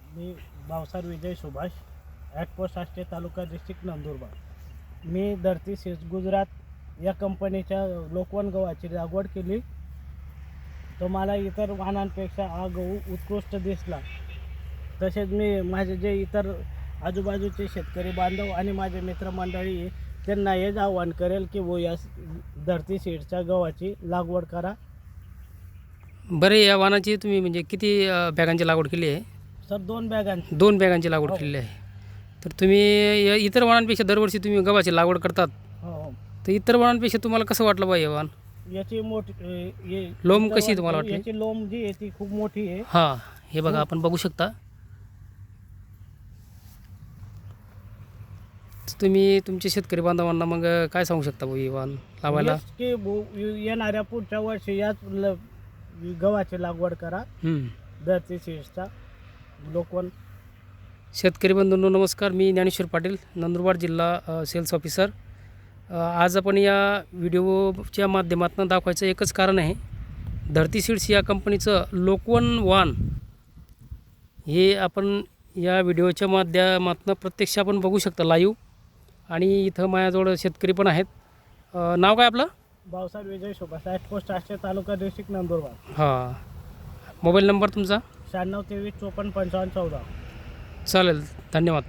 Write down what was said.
Me Bhavsar Vijay Subhash, at post Ashte, taluka district Nandurbar. मी Dharti seeds Gujarat या कंपनीच्या लोकवन गव्हाची लागवड केली, तो मला इतर वाहनांपेक्षा हा गहू उत्कृष्ट दिसला। तसेच मी माझे जे इतर आजूबाजूचे शेतकरी बांधव आणि माझे मित्रमंडळी त्यांना हेच आवाहन करेल की वो या धरती सीड्सच्या गव्हाची लागवड करा। बरं, या वाहनाची तुम्ही म्हणजे किती बॅगांची लागवड केली आहे? सर 2 बॅगांची। 2 बॅगांची लागवड हो. केलेली आहे। तर तुम्ही इतर वाहनांपेक्षा दरवर्षी तुम्ही गव्हाची लागवड करतात, हो, तर इतर वाहनांपेक्षा तुम्हाला कसं वाटलं बा हे वाहन? याची मोठी लोम कशी तुम्हाला वाटली? याची लोम जी आहे ती खूप मोठी आहे। हां, हे बघा आपण बघू शकता। तुम्ही तुमच्या शेतकरी बांधवांना मग काय सांगू शकता बा हे वाहन लावायला? हेच की येणाऱ्या पुढच्या वर्षी याच गव्हाची लागवड करा, धरती सीड्सचा लोकवन। शेतकरी बंधूंनो नमस्कार, मी ज्ञानेश्वर पाटील, नंदुरबार जिल्हा सेल्स ऑफिसर। आज आपण या व्हिडिओच्या माध्यमातून दाखवायचं एकच कारण आहे, धरती सीड्स या कंपनीचं लोकवन वाहन हे आपण या व्हिडिओच्या माध्यमातून प्रत्यक्ष आपण बघू शकता लाईव्ह। आणि इथं माझ्याजवळ शेतकरी पण आहेत। नाव काय आपलं? Bhavsar Vijay Subhash, at post Ashte, taluka district Nandurbar. हां, मोबाईल नंबर तुमचा? 96 23 54 55 14। चालेल, धन्यवाद।